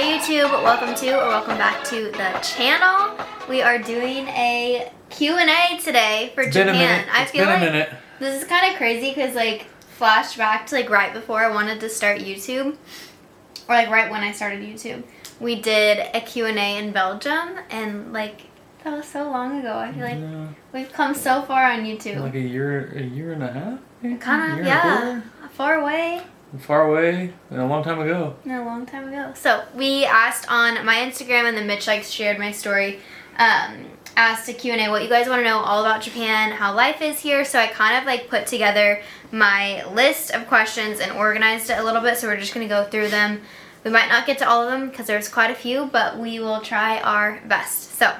Hey YouTube, welcome back to the channel. We are doing a Q&A today for Japan. I feel like this is kind of crazy because like flashback to like right before I wanted to start YouTube, or like right when I started YouTube, we did a Q&A in Belgium, and like that was so long ago. I feel like we've come so far on YouTube. Like a year and a half? Maybe? Kind of, yeah. Far away. Far away and a long time ago. So we asked on my Instagram, and then Mitch like shared my story, asked a Q&A what you guys want to know all about Japan, how life is here. So I kind of like put together my list of questions and organized it a little bit. So we're just going to go through them. We might not get to all of them because there's quite a few, but we will try our best. So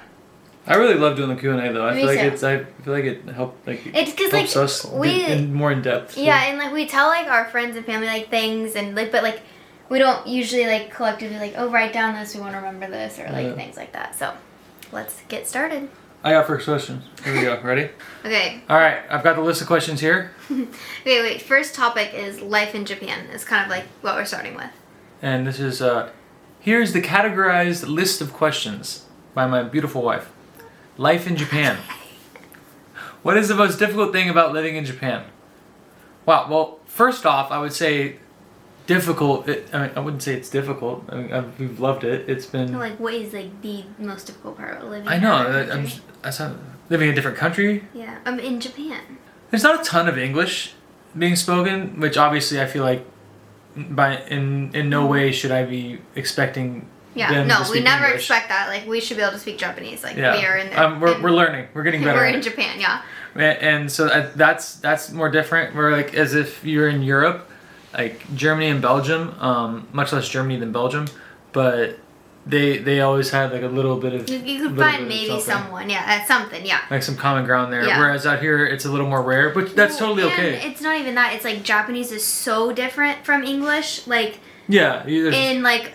I really love doing the Q&A though. I feel like it helps us more in depth. Yeah, and like we tell like our friends and family like things, and like, but like we don't usually like collectively like, oh, write down this, we want to remember this, or like things like that. So let's get started. I got first question. Here we go. Ready? Okay. All right, I've got the list of questions here. Wait. First topic is life in Japan. Is kind of like what we're starting with. And this is here's the categorized list of questions by my beautiful wife. Life in Japan. What is the most difficult thing about living in Japan? Wow. Well, first off, I would say difficult. I wouldn't say it's difficult. I mean, we've loved it. It's been like, what is like the most difficult part about living? I know. That's not living in a different country. Yeah, I'm in Japan. There's not a ton of English being spoken, which obviously I feel like in no way should I be expecting. Yeah, no, we never expect that. Like, we should be able to speak Japanese. Like, we are in there. We're learning. We're getting better. We're in Japan, yeah. And so that's more different. We're like, as if you're in Europe, like Germany and Belgium, much less Germany than Belgium, but they always had like a little bit of... You could find maybe someone, something, yeah. Like some common ground there. Yeah. Whereas out here, it's a little more rare, but that's totally okay. It's not even that. It's like Japanese is so different from English. Like... Yeah. In like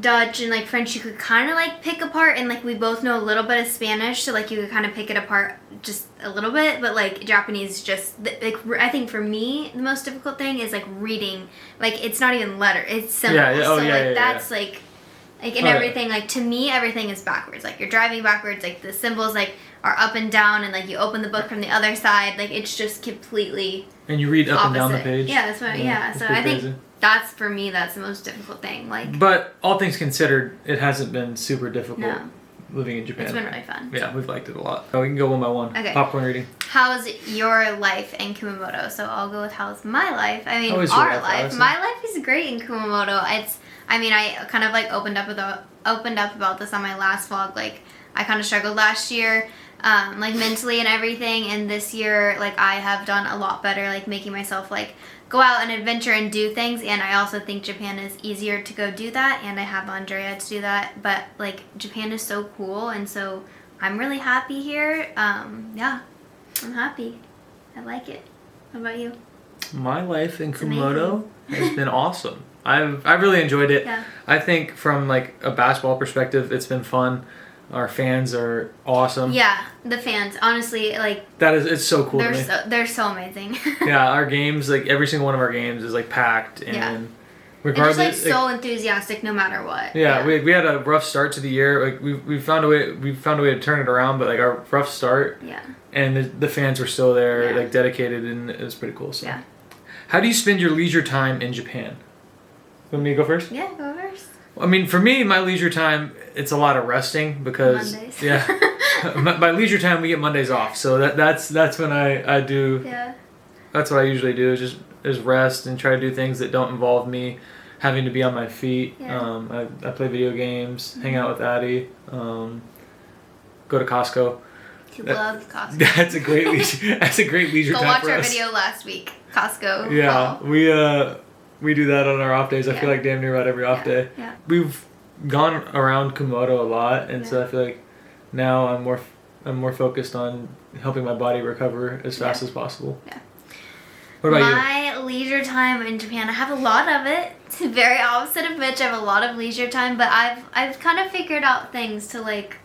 Dutch and like French, you could kind of like pick apart, and like we both know a little bit of Spanish, so like you could kind of pick it apart just a little bit. But like Japanese, just like I think for me the most difficult thing is like reading. Like it's not even letter; it's symbols. That's like in everything. Like to me, everything is backwards. Like you're driving backwards. Like the symbols like are up and down, and like you open the book from the other side. Like it's just completely. And you read up opposite. and down the page. Yeah, that's what. Yeah, so I think. That's for me. That's the most difficult thing. Like, but all things considered, it hasn't been super difficult living in Japan. It's been really fun. Yeah, we've liked it a lot. We can go one by one. Okay. Popcorn reading. How's your life in Kumamoto? So I'll go with how's my life. I mean, our life. My life is great in Kumamoto. I kind of like opened up about this on my last vlog. Like, I kind of struggled last year, like mentally and everything. And this year, like I have done a lot better, like making myself like go out and adventure and do things. And I also think Japan is easier to go do that, and I have Andrea to do that. But like Japan is so cool, and so I'm really happy here. Yeah, I'm happy. I like it. How about you? My life in Kumamoto has been awesome. I've really enjoyed it. Yeah. I think from like a basketball perspective, it's been fun. Our fans are awesome. Yeah, the fans, honestly, like... It's so cool to me. They're so amazing. Yeah, our games, like every single one of our games is like packed, and regardless... And just like so enthusiastic no matter what. Yeah, we had a rough start to the year. Like we found a way to turn it around, but like our rough start... Yeah. And the fans were still there, like dedicated, and it was pretty cool. So. Yeah. How do you spend your leisure time in Japan? You want me to go first? Yeah, go first. I mean, for me, my leisure time, it's a lot of resting because Mondays. by leisure time we get Mondays off, so that's when I do. Yeah. That's what I usually do is rest and try to do things that don't involve me having to be on my feet. Yeah. I play video games, hang out with Addie, go to Costco. You love Costco. That's a great leisure. That's a great leisure time for us. Go watch our video last week, Costco. Yeah, we do that on our off days. I feel like damn near about every off day. Yeah. We've gone around Kumamoto a lot, and so I feel like now I'm more focused on helping my body recover as fast as possible. Yeah. What about you? My leisure time in Japan, I have a lot of it. It's very opposite of Mitch. I have a lot of leisure time, but I've kind of figured out things to like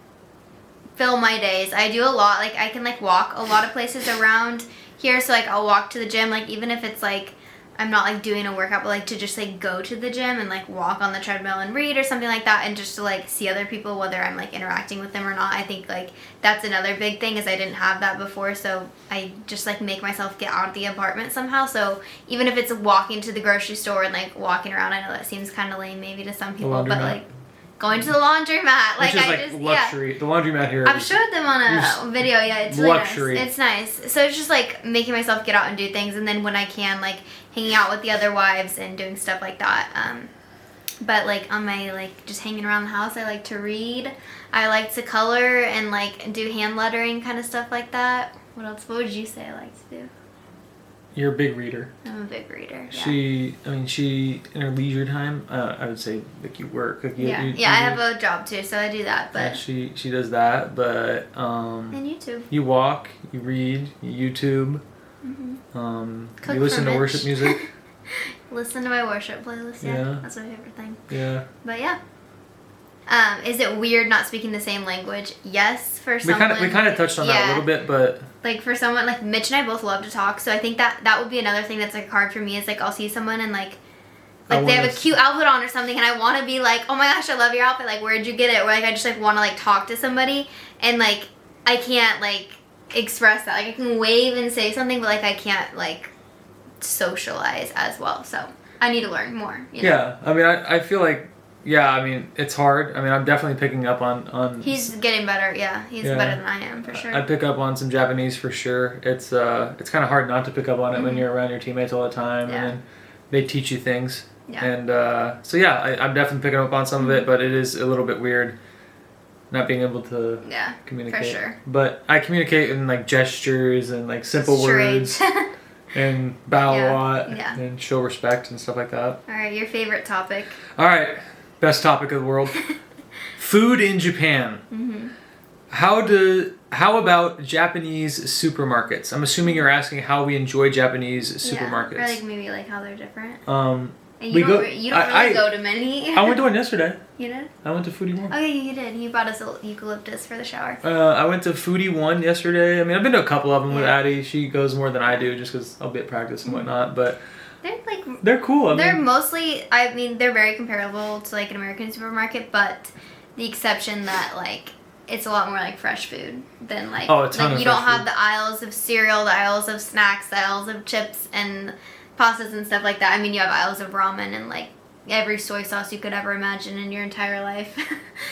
fill my days. I do a lot. Like I can like walk a lot of places around here, so like I'll walk to the gym, like even if it's like I'm not like doing a workout, but like to just like go to the gym and like walk on the treadmill and read or something like that, and just to like see other people, whether I'm like interacting with them or not. I think like that's another big thing, is I didn't have that before, so I just like make myself get out of the apartment somehow. So even if it's walking to the grocery store and like walking around, I know that seems kind of lame maybe to some people, but like going to the laundromat, like, which is I like just luxury. The laundromat here. I've showed them on a video. Yeah, it's really luxury. nice. It's nice. So it's just like making myself get out and do things, and then when I can, like hanging out with the other wives and doing stuff like that. But like on my like just hanging around the house, I like to read. I like to color and like do hand lettering kind of stuff like that. What else? What would you say I like to do? You're a big reader. I'm a big reader. Yeah. She in her leisure time, I would say like you work. Like I have a job too, so I do that. But yeah, she does that, but and YouTube. You walk, you read, you YouTube. Cook you listen for to Mitch. worship music. Listen to my worship playlist. Yeah, that's my favorite thing. Yeah. But yeah. Is it weird not speaking the same language? Yes, for someone. We kind of touched on that a little bit, but like for someone like Mitch and I both love to talk, so I think that would be another thing that's like hard for me, is like I'll see someone and like they have a cute outfit on or something, and I want to be like, oh my gosh, I love your outfit, like where'd you get it? Or like I just like want to like talk to somebody, and like I can't like express that. Like I can wave and say something, but like I can't like socialize as well. So I need to learn more. You know? Yeah, I mean, I feel like, yeah, I mean, it's hard. I mean, I'm definitely picking up on He's getting better. Yeah, he's better than I am for sure. I pick up on some Japanese for sure. It's kind of hard not to pick up on it when you're around your teammates all the time, and then they teach you things. Yeah. And so yeah, I'm definitely picking up on some of it, but it is a little bit weird not being able to communicate. For sure. But I communicate in like gestures and like simple words. And bow a lot and show respect and stuff like that. All right, your favorite topic. All right, best topic of the world. Food in Japan. How about Japanese supermarkets? I'm assuming you're asking how we enjoy Japanese supermarkets. Or like maybe like how they're different. And you don't really go to many. I went to one yesterday. You did? I went to Foodie One. Oh yeah, you did. You bought us a eucalyptus for the shower. I went to Foodie One yesterday. I mean, I've been to a couple of them with Addie. She goes more than I do just because I'll be at practice and whatnot. But they're cool. They're mostly. I mean, they're very comparable to like an American supermarket, but the exception that like it's a lot more like fresh food than like you don't have the aisles of cereal, the aisles of snacks, the aisles of chips and pastas and stuff like that. I mean, you have aisles of ramen and like every soy sauce you could ever imagine in your entire life,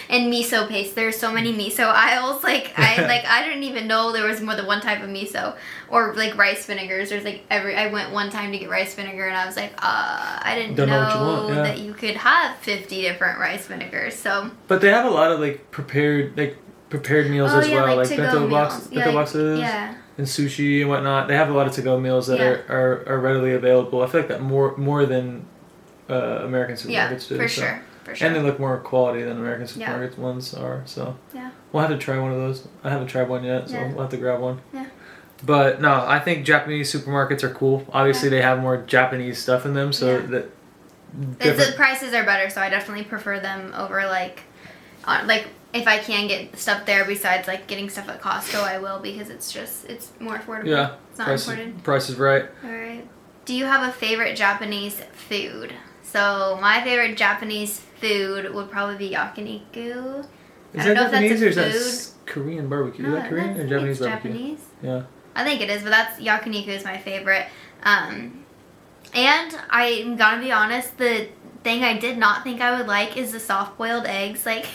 and miso paste. There's so many miso aisles. I didn't even know there was more than one type of miso, or like rice vinegars. There's like I went one time to get rice vinegar, and I was like, I didn't know that you could have 50 different rice vinegars. So. But they have a lot of like prepared meals as well, like bento boxes. Yeah. And sushi and whatnot. They have a lot of to-go meals that are readily available. I feel like that more than American supermarkets do. For sure. And they look more quality than American supermarket ones are. So we'll have to try one of those. I haven't tried one yet, so we'll have to grab one. Yeah. But no, I think Japanese supermarkets are cool. Obviously, they have more Japanese stuff in them, so that the prices are better. So I definitely prefer them over like if I can get stuff there besides like getting stuff at Costco, I will, because it's more affordable. Yeah, it's not imported. Price is right. All right. Do you have a favorite Japanese food? So my favorite Japanese food would probably be yakiniku. Is that Japanese or is that Korean barbecue? No, is that Korean or Japanese barbecue? Japanese. Yeah. I think it is, but yakiniku is my favorite. And I'm gonna be honest, the thing I did not think I would like is the soft-boiled eggs, like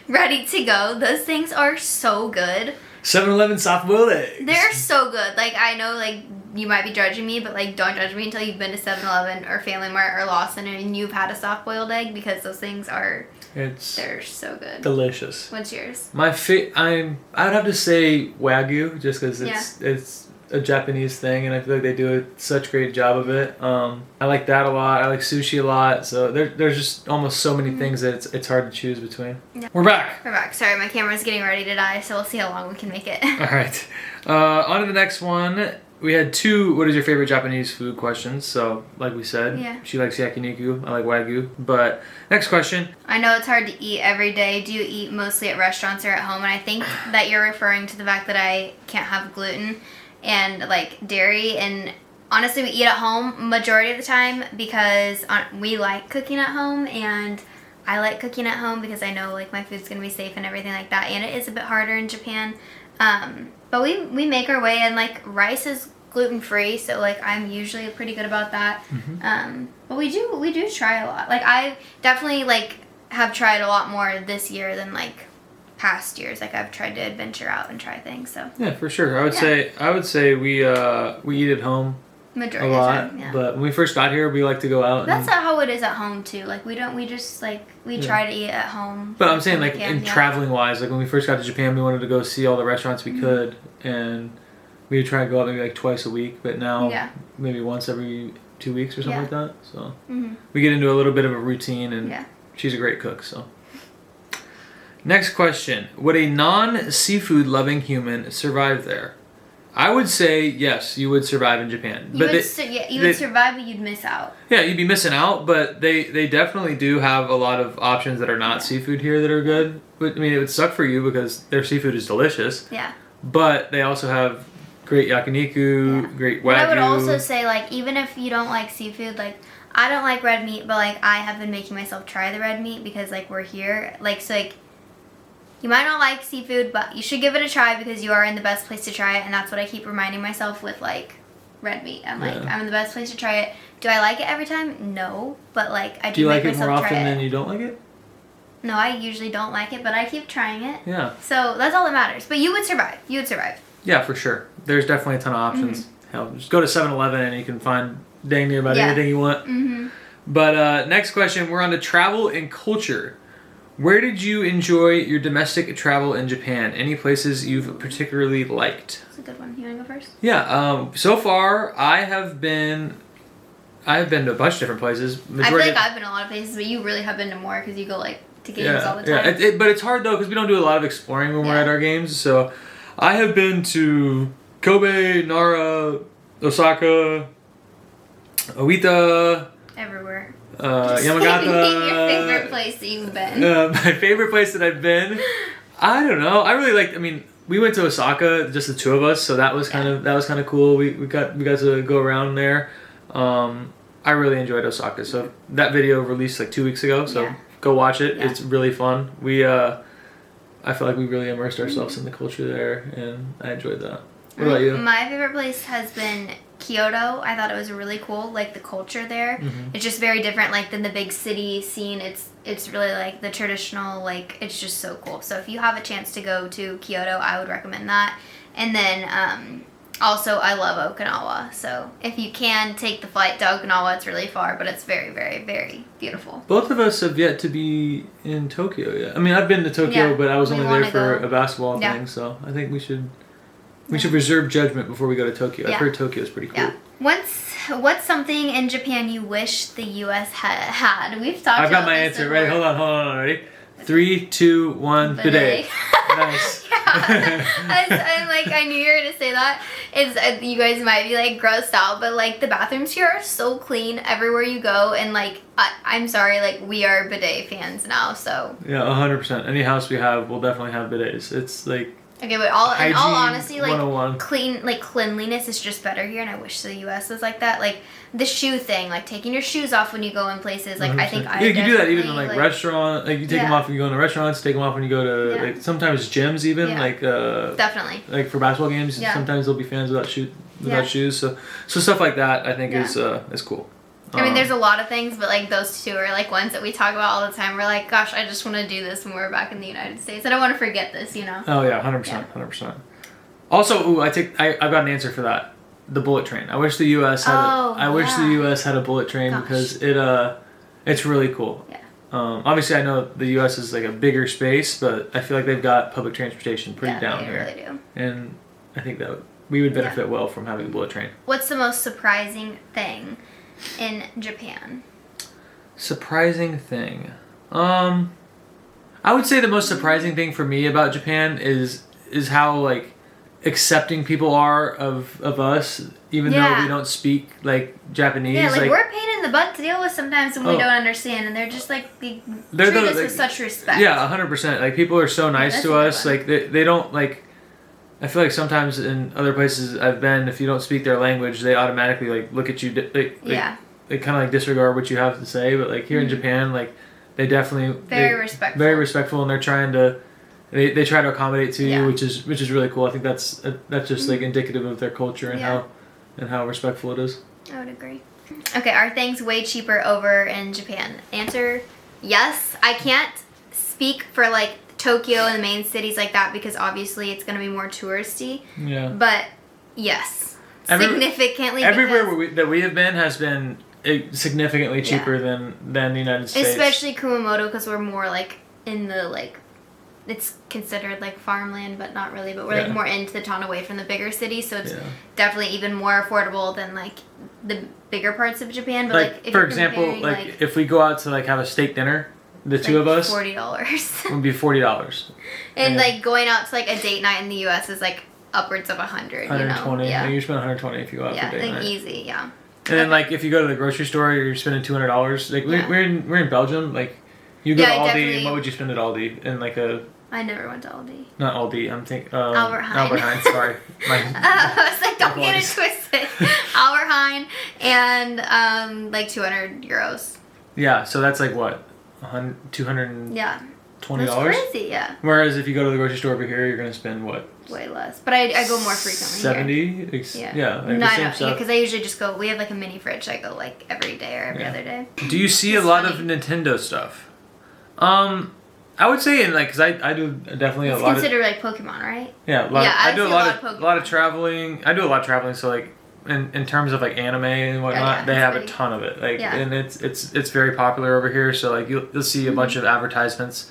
ready to go. Those things are so good. 7-Eleven soft-boiled eggs. They're so good. Like, I know, like, you might be judging me, but, like, don't judge me until you've been to 7-Eleven or Family Mart or Lawson and you've had a soft-boiled egg, because those things are... they're so good. Delicious. What's yours? I'd have to say Wagyu, just because it's a Japanese thing, and I feel like they do such a great job of it. I like that a lot. I like sushi a lot. So there's just almost so many things that it's hard to choose between. Yeah. We're back. Sorry, my camera's getting ready to die, so we'll see how long we can make it. All right. On to the next one. We had 2 what is your favorite Japanese food questions. So like we said, she likes yakiniku. I like Wagyu. But next question. I know it's hard to eat every day. Do you eat mostly at restaurants or at home? And I think that you're referring to the fact that I can't have gluten and like dairy, and honestly, we eat at home majority of the time because we like cooking at home, and I like cooking at home because I know like my food's gonna be safe and everything like that. And it is a bit harder in Japan, but we make our way, and like rice is gluten-free, so like I'm usually pretty good about that. But we do try a lot. Like I definitely like have tried a lot more this year than like past years. Like I've tried to adventure out and try things. So yeah, for sure. I would say we eat at home majority a lot, of the time, yeah. but when we first got here, we like to go out. That's not how it is at home too. Like we just like we try to eat at home. But I'm saying like in traveling wise, like when we first got to Japan, we wanted to go see all the restaurants we could, and we would try to go out maybe like twice a week. But now maybe once every 2 weeks or something like that. So we get into a little bit of a routine, and she's a great cook. So next question: would a non-seafood loving human survive there? I would say yes, you would survive in Japan. You would survive, but you'd miss out. Yeah, you'd be missing out, but they definitely do have a lot of options that are not seafood here that are good. But, I mean, it would suck for you because their seafood is delicious. Yeah. But they also have great yakiniku, great wagyu. But I would also say, like, even if you don't like seafood, like, I don't like red meat, but, like, I have been making myself try the red meat because, like, we're here. Like, so, like, you might not like seafood, but you should give it a try because you are in the best place to try it, and that's what I keep reminding myself with, like, red meat. I'm like, I'm in the best place to try it. Do I like it every time? No, but, like, I do make myself try it. Do you like it more often than you don't like it? No, I usually don't like it, but I keep trying it. Yeah. So that's all that matters. But you would survive. You would survive. Yeah, for sure. There's definitely a ton of options. Hell, just go to 7-Eleven and you can find dang near about anything you want. But next question, we're on to travel and culture. Where did you enjoy your domestic travel in Japan? Any places you've particularly liked? That's a good one. You want to go first? Yeah. So far, I have been to a bunch of different places. I feel like I've been to a lot of places, but you really have been to more because you go like to games all the time. Yeah. But it's hard though because we don't do a lot of exploring when we're at our games. So I have been to Kobe, Nara, Osaka, Oita. Everywhere. Yamagata. Your favorite place that you've been. My favorite place that I've been, I don't know. I really liked. I mean, we went to Osaka, just the two of us, so that was kind of cool. We got to go around there. I really enjoyed Osaka. So that video released like 2 weeks ago. So go watch it. Yeah. It's really fun. I feel like we really immersed ourselves in the culture there, and I enjoyed that. What about you? My favorite place has been Kyoto. I thought it was really cool, like the culture there. It's just very different, like than the big city scene. It's really like the traditional, like it's just so cool. So if you have a chance to go to Kyoto, I would recommend that. And then also I love Okinawa. So if you can take the flight to Okinawa, it's really far, but it's very, very, very beautiful. Both of us have yet to be in Tokyo yet. I mean, I've been to Tokyo, but I was only there for a basketball thing. So I think we should reserve judgment before we go to Tokyo. I've heard Tokyo is pretty cool. Yeah. What's something in Japan you wish the U.S. had? We've talked about I've got my answer. Ready? Hold on. Ready? 3, 2, 1, bidet. Nice. I knew you were going to say that. You guys might be like grossed out, but like the bathrooms here are so clean everywhere you go, and like I'm sorry, like we are bidet fans now, so. Yeah, 100%. Any house we have will definitely have bidets. It's like. Okay, but in all honesty, like cleanliness is just better here, and I wish the U.S. was like that. Like the shoe thing, like taking your shoes off when you go in places. Like 100%. I think you can do that even in like restaurant. Like you take them off when you go into restaurants. Take them off when you go to like sometimes gyms even. Yeah. Like definitely. Like for basketball games, sometimes there'll be fans without shoes. So stuff like that I think is cool. I mean, there's a lot of things, but like those two are like ones that we talk about all the time. We're like, gosh, I just want to do this when we're back in the United States. I don't want to forget this, you know. Oh yeah, 100%. Also, I've got an answer for that. The bullet train. I wish the U.S. had. I wish the U.S. had a bullet train because it's really cool. Yeah. Obviously, I know the U.S. is like a bigger space, but I feel like they've got public transportation pretty down here. They really do. And I think that we would benefit well from having a bullet train. What's the most surprising thing in Japan? Surprising thing. I would say the most surprising thing for me about Japan is how like accepting people are of us, even though we don't speak like Japanese. Yeah, like we're a pain in the butt to deal with sometimes when we don't understand, and they're just like they treat us with such respect. Yeah, 100%. Like people are so nice to us. Like they don't like. I feel like sometimes in other places I've been, if you don't speak their language, they automatically like look at you. They kind of like disregard what you have to say. But like here in Japan, like they definitely very respectful, and they're trying to. They try to accommodate to you, Yeah. which is really cool. I think that's just like indicative of their culture and how respectful it is. I would agree. Okay, are things way cheaper over in Japan? Answer: yes. I can't speak for like Tokyo and the main cities like that because obviously it's going to be more touristy. Yeah. But yes, significantly. Everywhere that we have been has been significantly cheaper than the United States. Especially Kumamoto because we're more like in the like. It's considered like farmland, but not really. But we're like more into the town away from the bigger cities, so it's definitely even more affordable than like the bigger parts of Japan. But like if for example, like if we go out to like have a steak dinner, the two of us, $40 would be $40. And like going out to like a date night in the U.S. is like upwards of 100. 120. Yeah, you spend 120 if you go out for a date night. Easy. Yeah. And then like if you go to the grocery store, you're spending $200. Like we're in Belgium, like. You go to Aldi, and what would you spend at Aldi? In like a... I never went to Aldi. Not Aldi, I'm thinking... Albert Heijn. Albert Heijn, sorry. I was like, don't get it twisted. Albert Heijn and like €200. Yeah, so that's like what? $220? Yeah. That's crazy, yeah. Whereas if you go to the grocery store over here, you're going to spend what? Way less. But I go more frequently 70? Here. Yeah. Like no, I know. Yeah, because I usually just go... We have like a mini fridge. I go like every day or every other day. Do you see a lot of Nintendo stuff? I would say in like because I do definitely it's a lot. Considered like Pokemon, right? Yeah, I do a lot of traveling. I do a lot of traveling, so like in terms of like anime and whatnot, they have a ton of it. Like, and it's very popular over here. So like you'll see a bunch of advertisements.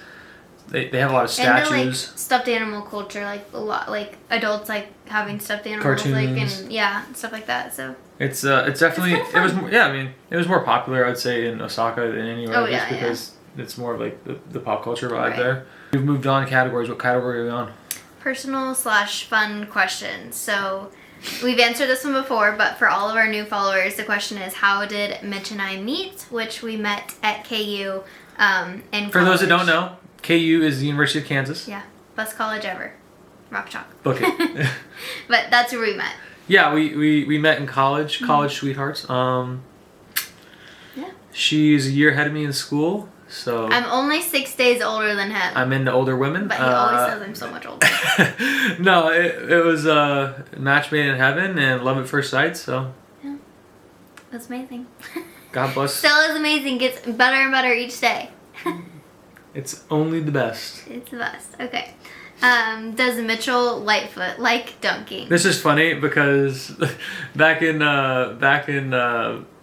They have a lot of statues. And like stuffed animal culture, like a lot, like adults like having stuffed animals, cartoons. like and stuff like that. So it's definitely it was I mean it was more popular I'd say in Osaka than anywhere just because it's more of like the pop culture vibe there. We've moved on categories. What category are we on? Personal/fun questions. So we've answered this one before, but for all of our new followers, the question is how did Mitch and I meet? Which we met at KU in college. For those that don't know, KU is the University of Kansas. Yeah, best college ever. Rock Chalk. Book it. But that's where we met. Yeah, we met in college, college sweethearts. She's a year ahead of me in school, so... I'm only 6 days older than him. I'm into older women. But he always says I'm so much older. No, it was match made in heaven and love at first sight, so... Yeah, that's amazing. God bless. Still is amazing, gets better and better each day. It's only the best. It's the best. Okay. Does Mitchell Lightfoot like dunking? This is funny because back in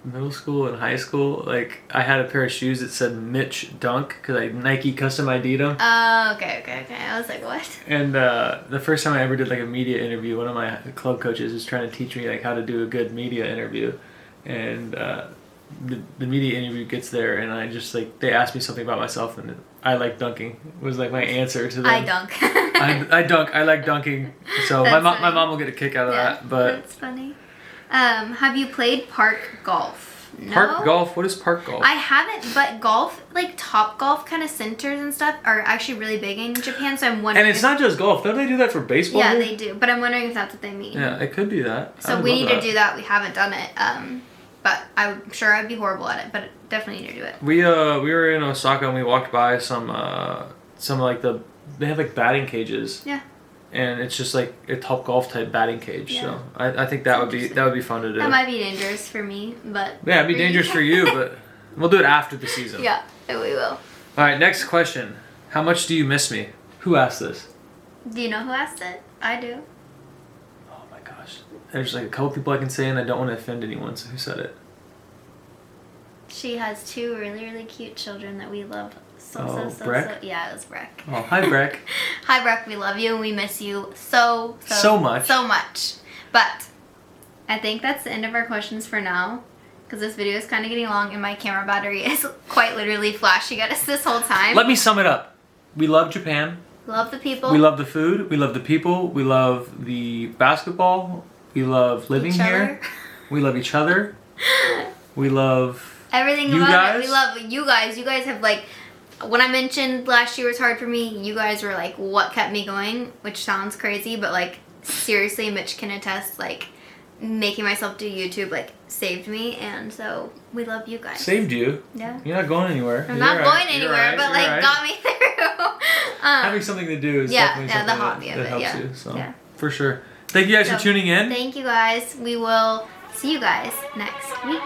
middle school and high school, like I had a pair of shoes that said Mitch Dunk because Nike custom ID'd them. Oh, okay. I was like, what? And the first time I ever did like a media interview, one of my club coaches was trying to teach me like how to do a good media interview, and the media interview gets there, and I just like they asked me something about myself, and I like dunking was like my answer to them. I dunk. I dunk. I like dunking. So my mom will get a kick out of that. But that's funny. Have you played park golf? No? Park golf? What is park golf? I haven't, but golf, like Top Golf kind of centers and stuff, are actually really big in Japan. So I'm wondering. And it's not just golf. Don't they do that for baseball? Yeah, here? they do. But I'm wondering if that's what they mean. Yeah, it could be that. So we need to do that. We haven't done it. But I'm sure I'd be horrible at it. But definitely need to do it. We were in Osaka and we walked by some like they have like batting cages. Yeah. And it's just like a Top Golf type batting cage. Yeah. So I think that would be fun to do. That might be dangerous for me, but yeah, it'd be dangerous for you, but we'll do it after the season. Yeah, we will. All right, next question. How much do you miss me? Who asked this? Do you know who asked it? I do. Oh my gosh. There's like a couple people I can say and I don't want to offend anyone, so who said it? She has 2 really, really cute children that we love so Breck? Yeah, it was Breck. Oh, hi Breck. Hi Breck, we love you and we miss you so much. So much. But I think that's the end of our questions for now, because this video is kind of getting long and my camera battery is quite literally flashing at us this whole time. Let me sum it up. We love Japan. Love the people. We love the food. We love the people. We love the basketball. We love living here. We love each other. We love everything you about guys. it. We love you guys. You guys have like, when I mentioned last year was hard for me, you guys were like what kept me going, which sounds crazy, but like seriously, Mitch can attest, like, making myself do YouTube, like, saved me, and so we love you guys. Saved you? Yeah. You're not going anywhere. I'm You're not right. going You're anywhere, right. but, You're like, right. got me through. Having something to do is definitely something the hobby that of it, helps yeah. you. So, Yeah. for sure. Thank you guys for tuning in. Thank you guys. We will see you guys next week.